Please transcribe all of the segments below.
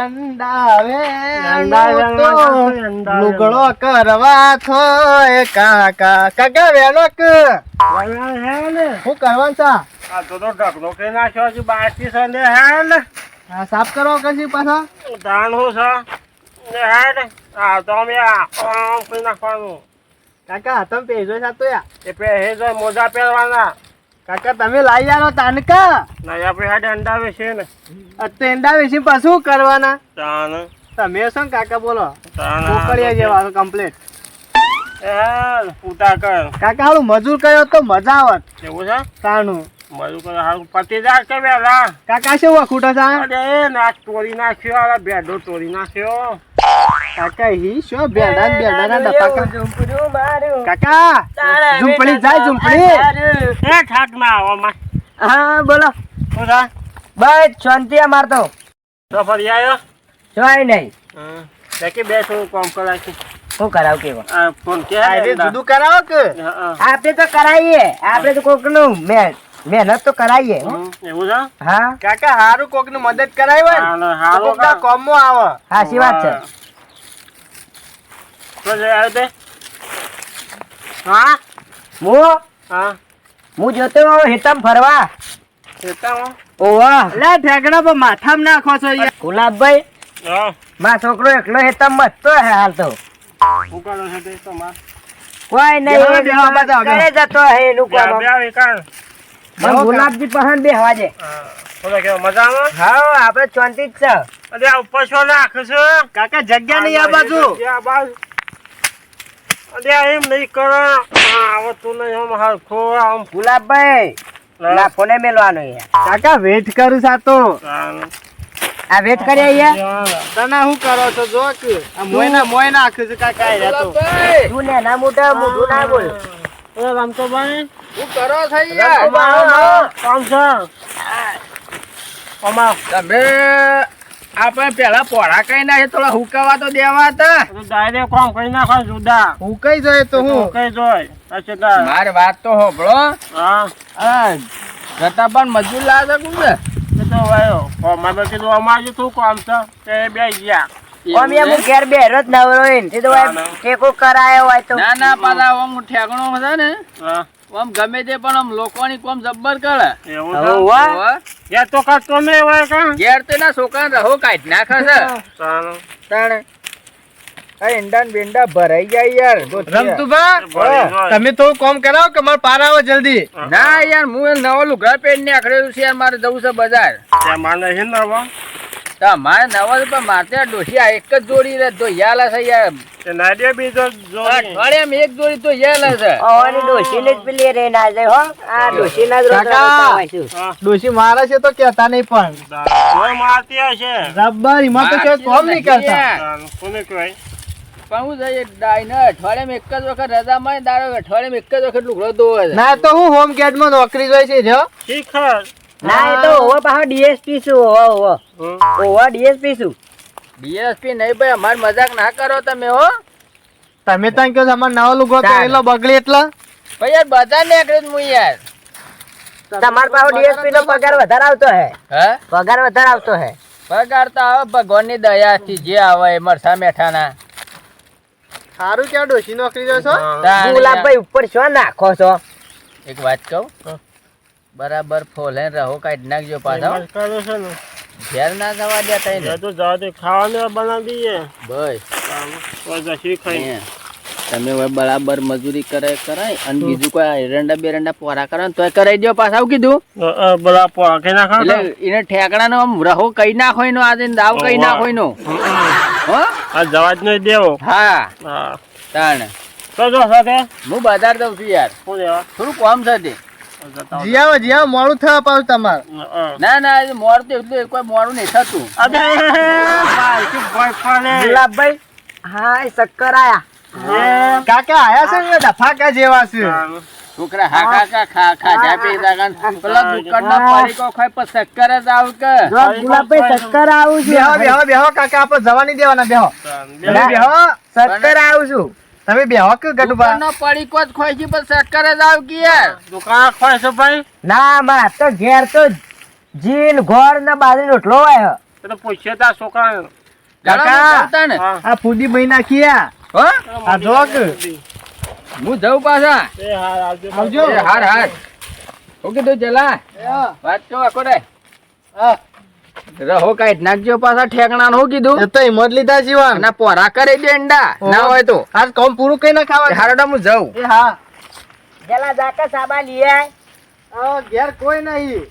રંડાવે લુગડો કરવા થોય કાકા કાકા વેલો કે શું કરવાનું છે? આ તો ઢગલો કે નાખ્યો છે બાકી છે ને હેડ સાફ કરો કશી પાછા ધાન હું છે ને હેડ આ તો અમે આમ કરી નાખવાનું કાકા હાથમાં પેજો સાતો યા એ પહેરે તો મોજા પહેરવાના કાકા તમે લાવી આલો તાનકા નહીં આપણે હેડ અંડાવે છે ને ટેંડા વિશે પાછું કરવાના તાન તમે શું કાકા બોલો તાન કોકડિયા જેવા કમ્પ્લીટ હેડ ઉતા કર કાકા હાલું મજૂર કર્યો તો મજા આવત એવું છે તાનું મજૂર કરે હારું પતિદાર કે વેલા કાકા શું વખૂટા છે અરે નાચ તોડી નાખ્યો આ બેડો તોડી નાખ્યો કાકા હી શું બેડા ના ડફા કાકા ઝૂંપડી જાય ઝૂંપડી એ ઠાક ના આવામાં હા બોલો શું છે બસ શાંતિ અમાર તો તો ફરી આવ્યો જોઈ નહીં કે બે થોડું કામ કરાય શું કરાવ કેવો આ ફોન કે જુદું કરાવો કે આપણે તો કરાવીએ આપણે તો કોક નું મહેનત તો કરાવીએ એવું છે હા કાકા હારું કોક ની મદદ કરાવી હોય ને હારો કોક ના કોમમાં આવે સાચી વાત છે તો જઈ આવ્યો તે હા હા હું જોતો હેતમ ફરવા ખેતામાં ઓવા લે ઠેકડા પર માથામાં નાખો છો યાર ગુલાબભાઈ હા મારો છોકરો એકલો હેતમ મસ્તો હે હાલ તો શું કરો છો તે તમાર કોઈ બેહો, બેહો, નહીં બતાવો, ઘરે જતો હે એનું કામ બે કાણ મને ગુલાબજી પસંદ બેહવા દે બોલો કેવો મજામાં હા આપણે શાંતિ જ છે અરે આ ઉપર છો નાખ છો કાકા જગ્યા નહીં આ બાજુ આ બાજુ અરે એમ નહીં કરો આવતું નહીં આમ હરખો આમ ગુલાબભાઈ લાખો ને મેલવાનો યાર કાકા વેટ કરું સાતો આ વેટ કરી અહીંયા તને શું કરો છો જો કે આ મોય નાખ્યું છે કાકા એ તો તું ને ના મોટા મોઢું ના બોલ એ રમતો ભાઈ શું કરો છો કામ છે અમાર તમે આપણે પેલા પોળા કઈ નાખે થોડા હુકાવા તો દેવા હતા ડાયરેક્ટ કામ કરી નાખો જુદા હુકાઈ જાય તો હું કઈ જોય અચ્છા મારી વાત તો હોભળો હા જતા પણ મજૂર લાવે છે કોણ એ તો વાયો મારે કીધું અમારે શું કામ છે તે બે ગયા અમે અમુક ઘેર બેરો જ નવરો હોય ને તે તો ટેકો કરાયો હોય તો ના ના પાછા આમ ઠેકણો છે ને હા આમ ગમે તે પણ આમ લોકોની કોમ જબ્બર કરે એવું હોવા. છે એ તો કરતો નહીં હોય કા ઘેર તો ના છોકરા રહો કાઢ નાખે છે ચાલો તાણે ઈંડા ને બેંડા ભરાઈ જાય યાર રમતુભા ભરી જાય. તમે થોડું કામ કરાવો કે મારે પાર આવો જલ્દી ના યાર હું નવો લુગડા પહેરીને આખરેલું છે યાર મારે જવું છે બજાર તે માને છે ને હવે મારે નવો પણ મારે ડોસી આ એક જ જોડી રે તો યાલા છે યાર તે નાડિયા બીજો જોડી અઠવાડિયામાં એક જોડી તો યાલા છે ઓની ડોશી ને જ પેલી રે ના જાય હો આ ડોશી ના જ રોજ રમતા હા ડોસી મારે છે તો કેતા નહીં પણ કોઈ મારતી હશે રબર એમાં તો કોઈ કોમ નહીં કરતા ચાલો કોને કહેવાય પણ હું જઈએ ડાયને અઠવાડિયામાં એક જ વખત રજા મળે દાડો અઠવાડિયામાં એક જ વખત લુગડો ધોવે છે ના તો હું હોમ ગેટમાં નોકરી જોઈ છે જો શીખર ના એ તો ઓવો પાછો ડીએસપી શું ઓવો ડીએસપી શું ડીએસપી નહીં ભાઈ અમાર મજાક ના કરો તમે હો તમે તો કહો અમાર નવો લુગડો પહેરેલો બગડી એટલે ભાઈ યાર બધા ને એકડે હું યાર તમાર પાછો ડીએસપી નો પગાર વધારે આવતો હે હે પગાર વધારે આવતો હે પગાર તો આવે ભગવાનની દયાથી જે આવે એ મરસા મેઠાના સારું ક્યાં ડોશી નોકરી જો છો ગુલાબભાઈ ઉપર શું નાખો છો એક વાત કહું બરાબર ફોલે રહો કાઢી નાખજો પાછો કરે છે ને ઘેર ના જવા દે તઈ એ તો જવા દે ખાવાનું બનાવી દઈએ ભાઈ કોઈ શીખાય તમે હવે બરાબર મજૂરી કરાય અને બીજું કોઈ એરંડા બેરંડા પોરા કરે ને તોય કરાઈ દો પાછા આવું કીધું બધા પોકે નાખો એટલે એને ઠેકડાનો આમ રહો કઈ નાખો એનો આજે દાવ કઈ નાખો એનો હો આ જવા જ નહીં દેવો હા હા તાણે તો જો સાથે હું બજાર દઉં છું યાર શું દેવા થોડું કોમ છે તે જીયા મોડું થવા પાછું તમારે ના ના મોડું તો એટલું કોઈ મોડું નહીં થતું ગુલાબભાઈ હા એ શક્કર આયા કાકા આયા છે ને ડફાકા જેવા છે છોકરા હા કાકા ખાધા પીધા કાન પેલા દુકાનના પડીકો ખાય પણ શક્કર જ આવ કે ગુલાબભાઈ શક્કર આવું છું બેહો કાકા આપણે જવાની દેવાના બેહો બેહો શક્કર આવું છું તમે બેહો કે ગટુબા દુકાનનો પડીકો જ ખોઈ છે પણ શક્કર જ આવ કે યાર દુકાન ખોય છે ભાઈ ના માં તો ઘેર તો જીન ઘોર ને બાજરી રોટલો હોય એ તો પૂછ્યો તા છોકરાને. કાકા ને હા. આ ફૂડી ભાઈ નાખ્યા હો આ જોક હું જઉં પાછા એ હાર આવજો. આવજો એ હાર હાર ઓકે તો ચલા વાત તો આખો રે રહો કાઈ નાખજો પાછા ઠેકણા હો કીધું એ તો હિંમત લીધા જીવન અને પોરા કરે દે અંડા ના હોય તો આજ કામ પૂરું કઈ ના ખાવા હારડા હું જાઉં એ હા ચલા જાકે સાબા લીએ ઘેર કોઈ નહીં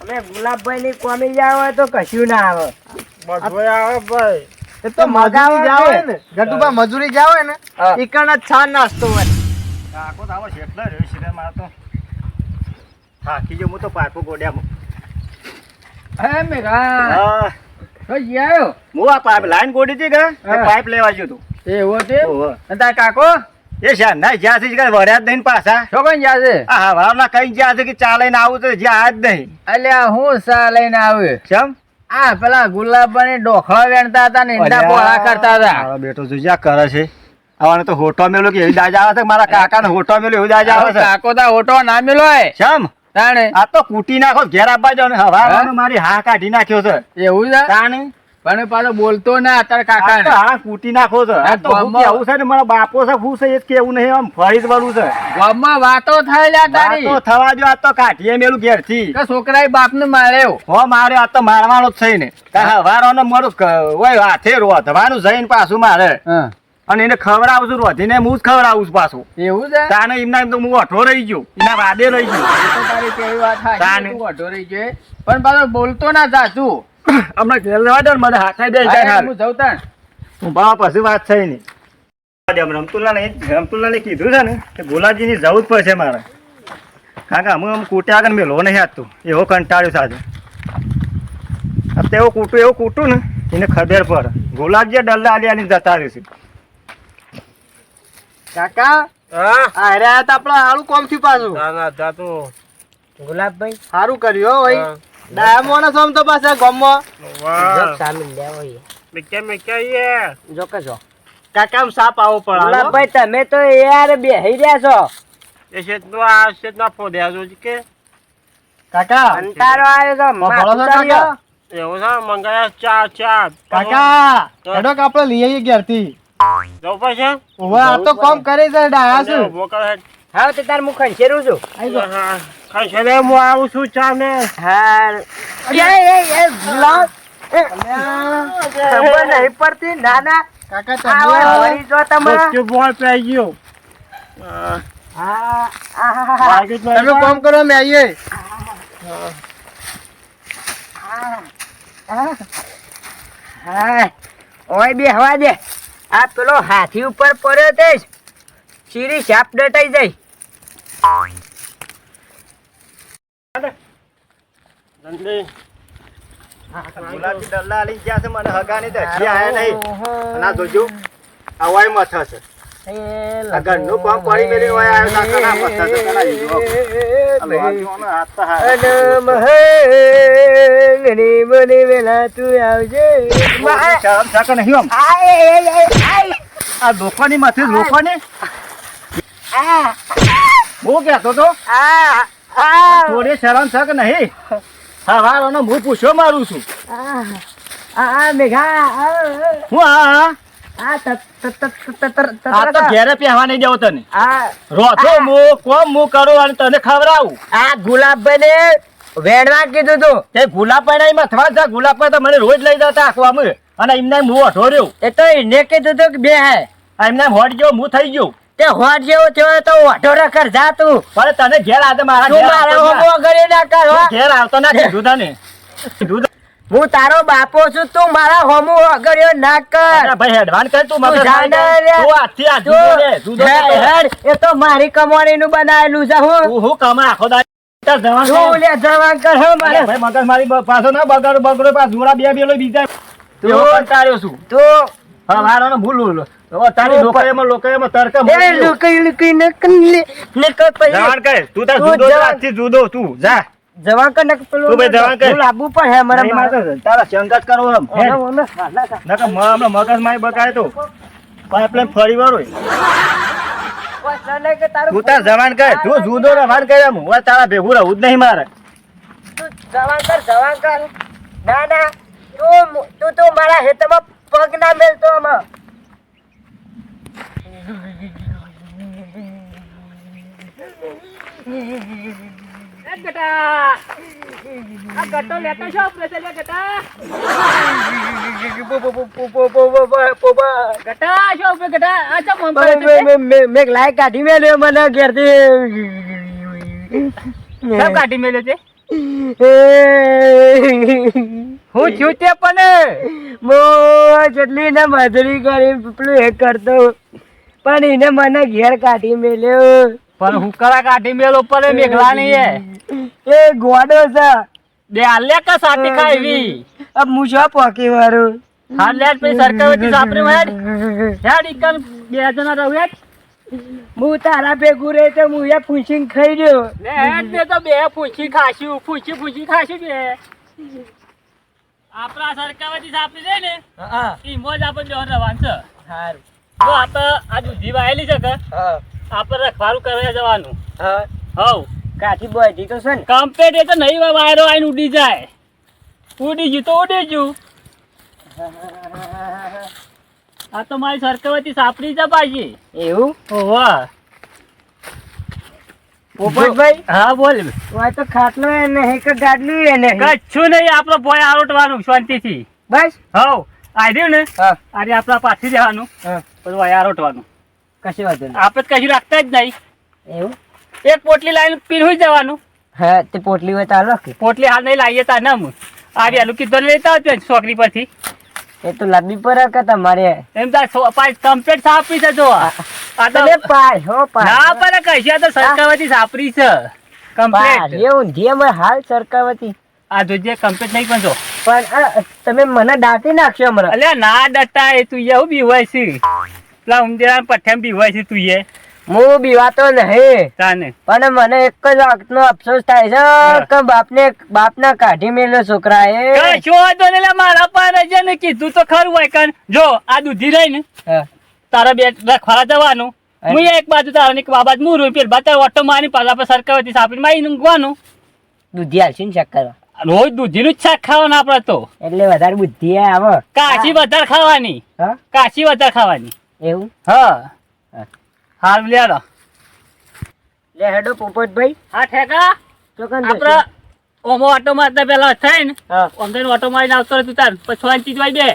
અમે ગુલાબભાઈ ની કોમી જાવ હોય તો કશું ના આવે બધોય આવે ભાઈ. એ તો મજૂરી જાવ હોય ને ગટુબા મજૂરી જાવ હોય ને હા. ઈકણ જ છાન નાસ્તો હોય કાકો તો આવો શેઠલો રહ્યો છે રે મારે તો. થાકી ગયો હું તો પાઇપો ગોડ્યામાં. હે મેઘા હા. તો આયો હું આ પાઇપ લાઈન ગોડી હતી કે હા. પાઇપ લેવા ગયો તું. એવો તે ઓહો. અને તાર કાકો એ શાન ના જ્યાં છે કે વળ્યા જ નહીં પાછા. શું કઈ જાશે આ હવારના કઈ જ્યાં છે કે ચાલે ને આવું તો જ્યાં જ નહીં. અલ્યા હું સા લઈને આવ્યો કેમ? આ પેલા ગુલાબભાઈ ડોખળા વેણતા હતા ને ઈંડા પોળા કરતા હતા મારો બેટો જોજ્યા કરે છે. આવાને તો હોટો મેલો કે એવી દાજ આવે છે. મારા કાકાને હોટો મેલો એવી દાજ આવે છે. કાકો તા ઓટો ના મેલો કેમ? તાણે આ તો કૂટી નાખો ઘેર આપવા જાવ ને હવારનો મારી હા કાઢી નાખ્યો છે. એવું છે તાણે પણ પાછો બોલતો ના અત્યારે કાકા આ તો હા કૂટી નાખો છે. આ તો હું કેવું છે ને મારા બાપો છે હું છે એ જ કેવું નહીં આમ ફરી જ વળું છે. ગામમાં વાતો થાય લ્યા તારી વાતો થવા દો. આ તો કાઢીએ મેલું ઘેરથી. કે છોકરાએ બાપને માર્યો હો મારે આ તો મારવાનો જ છે ને. હવારનો મારું ઓય હાથે રોધવાનું જઈને પાછું મારે હા અને એને ખવડાવું છું રોધીને હું જ ખવડાવું છું પાછું. એવું છે તાને એમના એમ તો હું અઠો રહી ગયો એના વાદે રહી ગયો. એ તો તારી કેવી વાત તાને. થાય તું અઢો રહી ગયો પણ પાછો બોલતો ના સાચું હમણાં ઘેર જવા દે ને મને હાથાઈ દે જાય અરે હાલ. હું જઉં તાણ હું બાવા પછી વાત થઈ નહીં. રમતુલ્લાને કીધું છે ને કે ગુલાબજીની જવું જ પડશે મારે. કારણ કે અમે કૂટ્યા આગળ મેલો નહીં હાથતું એવો કંટાળ્યો સાથે. अब तेवो कूटू एवं कूटू ने इन्हें खबर पर गुलाब जी डल्ला आली आली जता रही थी કાકા અરે આ તો આપડે સારું કોમ થયું પાછું ના જાતો ગુલાબભાઈ સારું કર્યું હો ભાઈ ડાયા માણસ આમ તો પાછા ગામમાં वाह સામીલ લેવો હોય मैं क्या ये જો કે જો કાકા આમ સાપ આવો પડે ગુલાબભાઈ તમે તો યાર બેહી રહ્યા છો ऐसे तो आज से ना पौधे जो के કાકા અંતારો આવ્યો તો ભલો છો કાકા એવું છે મંગાયા ચાર ચાર કાકા હેડો કે આપણે લઈ આવીએ ઘેરથી જવું પડશે ઓવે આ તો કોમ કરે છે ડાયા છે ઉભો કરે હા તો તાર હું ખંચેરું છું ખાઈ છે હું આવું છું ચા ને હા એ ગુલાબ ખબર નહીં પડતી ના ના કાકા આવો તમે વળી જો તમારા બચ્ચો બોલ પે ગયો તમે કોમ કરો મેં આવીએ હા ઓય બે હવા દે આ પેલો હાથી ઉપર પડ્યો તે સીરી સાપ ડટાઈ જાય ગુલાબી ડલ્લા લઈ ગયા છે મને હગાની તો હજી આયા નહીં અને આ જોજો અવાય મથા છે આ ઘરનું કામ પડી મેલી હોય આવ્યો ના કના મથા છે કના જીવો અલે વાંચવાનો હાથ તો મને વેલા તું આવજે શરમ છે કે નહીં આમ આ લોકોની માથે લોકોની હું કહેતો તો થોડી શરમ છે કે નહીં સવારનો હું પૂછ્યો મારું છું મેઘા હું આ આ તો ઘેરે પહેવા નહીં દેવો તને આ રોતો હું કોમ હું કરું અને તને ખવડાવું ગુલાબભાઈ ને વેડવા કીધું તું તે ગુલાબભાઈ ના મથવા છે ગુલાબભાઈ તો મને રોજ લઈ જતા આખવામાં અને એમને હું અઠોર્યો એ તો એને કીધું તું કે બે હે એમને હોટ ગયો હું થઈ ગયો તે હોટ જેવો થયો તો ઓઢો રખર જા તું પણ તને ઘેર આજે મારા તું ઘેર મારે આવતો હોમો કરી ના કર હો. ના. ઘેર આવતો ના કીધું તને કીધું તો. હું તારો બાપો છું તું મારા હોમો અગર્યો ના કર અરે ભાઈ હેડવાન કર તું તું મગજ જાણે મારી રે. તું આજથી આ જુદો લે, જુદો લે તો. હેડ, એ તો મારી કમાણી નું બનાવેલું છે હું હું કમા આખો દાડો જવાન કર. તું લે જવાન કર હો મારે અરે ભાઈ મગજ મારી પાછો ના બગડ બગડો પાછો જોડા બે બેલો બીજા એવો કંટાળ્યો છું તું હા મારો ભૂલું તારી લોકોએમાં તરકા એ મૂકી દો. લુકઈ નકર પછી જવાન કર તું તાર તું જુદો જવાન. આજથી જુદો તું જા જવાન કર નકર પેલું તું ભાઈ જવાન કર. હું લાવવું પણ હે મારા નહીં મારે તારા સંગત કરો એમ હેડ. મને નકર હમણાં મગજ મારી બગાડે તો પાઇપલાઇન ફરી વાળો તું તાર જવાન કર તું જુદો રવાન કર એમ હું તારા ભેગું રહું જ નહીં મારે જવાન કર ના ના તું તો મારા હેતમાં પગ ના મેલતો આમાં. મેં લાય કાઢી મેલ્યો મને ઘેરથી. કાઢી મેલ્યો છે હું છું તે પણ જેટલી ને મજૂરી કરી પેલું એ કરતો પણ એને મને ઘેર કાઢી મેલ્યો. પણ હુકડા કાઢી મેલો પર મેઘલા નહીં એ ગોડો છે બે આલ્યા કા સાટી ખાવી अब मुझे पॉकी मारो હાલ્યા પછી સરકારથી સાપરી હેડ હેડ ઇકન બે જણા રહો હેડ હું તારા ભેગું રહે તો હું એ પૂછીને ખાઈ રહ્યો લે હેડ બે તો બે પૂછી ખાશું પૂછી ખાશું બે આપણા સરકારથી સાપરી છે ને હા ઈ મોજ આપણે જોર રવાન છે સારું જો આપણે આ દૂધી વાયેલી છે કે હા આપણે રખવાડું કરવા જવાનું હા હવ કાઠી બોધી તો છે ને કમ્પ્લેટ એ તો નહીં વાયરો આઈને ઉડી જાય ઉડી ગયું તો ઉડી ગયું આ તો મારી સરકારથી સાપરી છે પાછી એવું ઓવા પોપટભાઈ હા બોલ વાય તો ખાટલો એ નહીં કે ગાડલું એ નહીં કચ્છું નહીં આપણો ભોય આરોટવાનું શાંતિથી બસ હવ આવ્યું ને હા આજે આપણા પાછી જવાનું હા પછી ભોય આરોટવાનું કશી વાંધો નહીં આપણે કશું રાખતા જ નહીં એવું એક પોટલી લાવીને પીરવી જવાનું હા તે પોટલી હોય ચાલો કે પોટલી હાલ નહીં લાવીએ તા ના હું આ રેલું કીધું લેતા આવજો છોકરી પરથી એ તો લાંબી પર કે તમારે એમ તો કમ્પ્લેટ સાપરી છે જો આ તો તમે પાય હો પાય ના પણ કશી તો સરકારથી સાપરી છે કમ્પ્લેટ એવું જે હાલ સરકારવતી આ જોજે કમ્પ્લેટ નહીં પણ જો પણ તમે મને દાટી નાખશો હમણાં અલ્યા ના ડટા એ તું એવું બીવાય છે પેલા ઉંદેરા પઠ્ઠામ બીવાય છે તું એ હું બીવાતો નહીં તાને પણ મને એક જ વાતનો અફસોસ થાય છે કે બાપના કાઢી મેલ્યો છોકરા એ કશો વાંધો નહીં લે મારા પાસે છે ને કીધું તો ખરું હોય કન જો આ દૂધી રહી ને તારા બે રખવાડા જવાનું હું એક બાજુ તારા એક બાબા મુરું પેલ બા ઓટો મારી પાછા આપણે સરકારથી સાપડી મારી ઊંઘવાનું દૂધી હાલશે ને ચક્કર રોજ દૂધીનું જ શાક ખાવાનું આપણે તો એટલે વધારે બુદ્ધિ આવે કાશી વધારે ખાવાની હા કાશી વધારે ખાવાની એવું હા હાલ લેડો લે હેડો પોપટભાઈ હા ઠેકા ચોકન આપણે ઓમો ઓટો મારતા પેલા થાય ને હા ઓમદાન ઓટો મારીને આવતો રહે તું તાર પછી વાંચી બે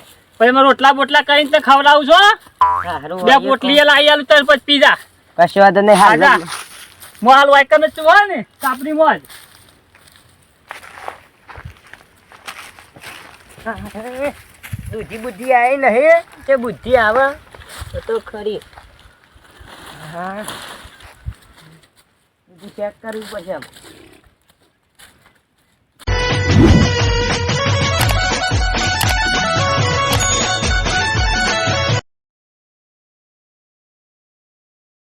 પછી મેં રોટલા બોટલા કરીને તો ખવડાવું છો બે પોટલી લાવી આલું તાર પછી પીઝા કશો વાંધો નહીં હાલ આજા હું હાલ વાયકર જ છું હોય ને કાપડી મોજ દૂધી બુદ્ધિ આવી નહીં કે બુદ્ધિ આવે તો ખરી હા બધું ચેક કરવું પડશે આમ